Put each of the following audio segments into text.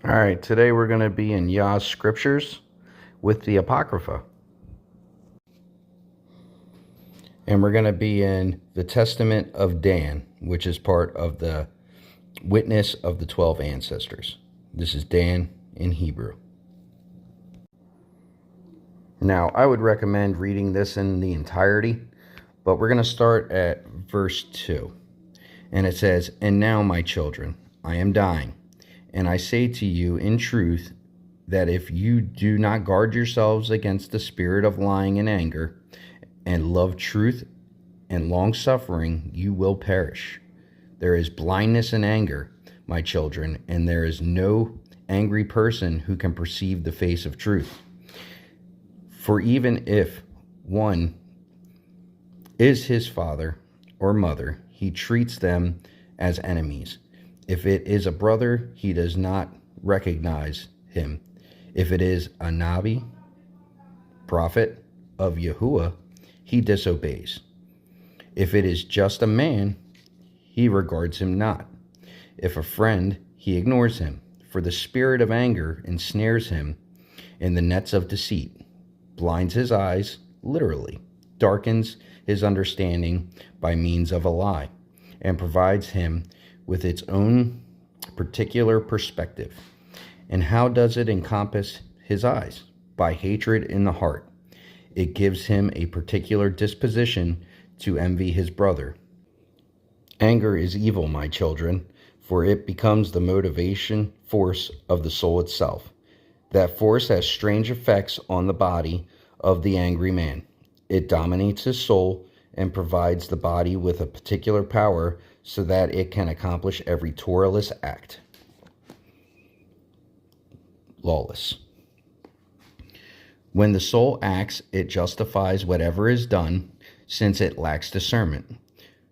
All right, today we're going to be in Yah's scriptures with the Apocrypha. And we're going to be in the Testament of Dan, which is part of the Witness of the 12 Ancestors. This is Dan in Hebrew. Now, I would recommend reading this in the entirety, but we're going to start at verse 2. And it says, "And now, my children, I am dying. And I say to you in truth that if you do not guard yourselves against the spirit of lying and anger, and love truth and long-suffering, you will perish. There is blindness in anger, my children, and there is no angry person who can perceive the face of truth. For even if one is his father or mother, he treats them as enemies. If it is a brother, he does not recognize him. If it is a Nabi, prophet of Yahuwah, he disobeys. If it is just a man, he regards him not. If a friend, he ignores him. For the spirit of anger ensnares him in the nets of deceit, blinds his eyes, literally, darkens his understanding by means of a lie, and provides him with its own particular perspective. And how does it encompass his eyes? By hatred in the heart. It gives him a particular disposition to envy his brother. Anger is evil, my children, for it becomes the motivation force of the soul itself. That force has strange effects on the body of the angry man. It dominates his soul and provides the body with a particular power so that it can accomplish every Torahless act. Lawless. When the soul acts, it justifies whatever is done, since it lacks discernment.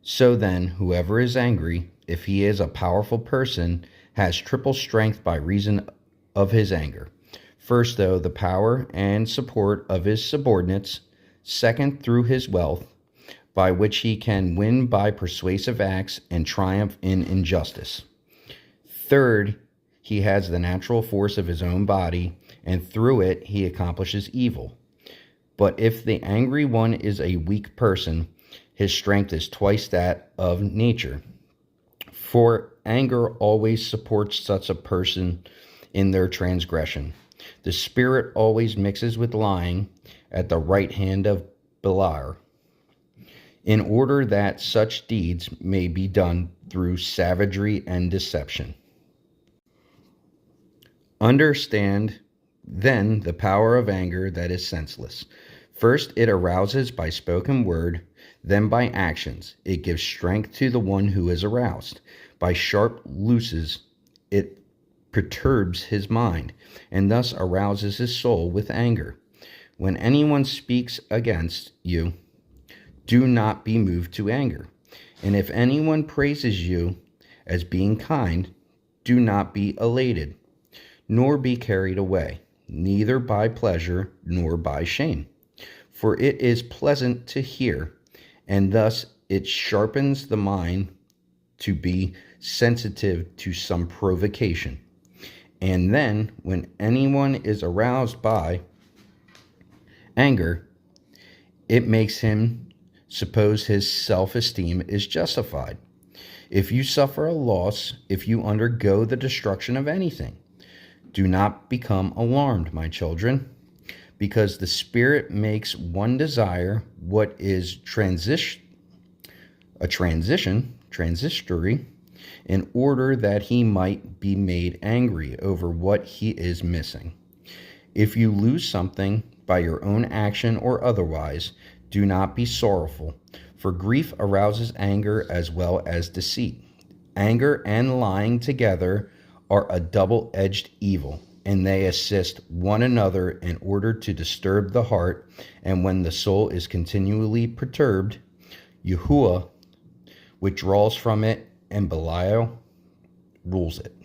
So then, whoever is angry, if he is a powerful person, has triple strength by reason of his anger. First, though, the power and support of his subordinates. Second, through his wealth, by which he can win by persuasive acts and triumph in injustice. Third, he has the natural force of his own body, and through it he accomplishes evil. But if the angry one is a weak person, his strength is twice that of nature. For anger always supports such a person in their transgression. The spirit always mixes with lying at the right hand of Beliar, in order that such deeds may be done through savagery and deception. Understand, then, the power of anger that is senseless. First, it arouses by spoken word, then by actions. It gives strength to the one who is aroused. By sharp looses, it perturbs his mind, and thus arouses his soul with anger. When anyone speaks against you, do not be moved to anger. And if anyone praises you as being kind, do not be elated, nor be carried away, neither by pleasure nor by shame. For it is pleasant to hear, and thus it sharpens the mind to be sensitive to some provocation. And then, when anyone is aroused by anger, it makes him suppose his self-esteem is justified. If you suffer a loss, if you undergo the destruction of anything, do not become alarmed, my children, because the Spirit makes one desire what is transitory, in order that he might be made angry over what he is missing. If you lose something by your own action or otherwise, do not be sorrowful, for grief arouses anger as well as deceit. Anger and lying together are a double-edged evil, and they assist one another in order to disturb the heart, and when the soul is continually perturbed, Yahuwah withdraws from it, and Belial rules it.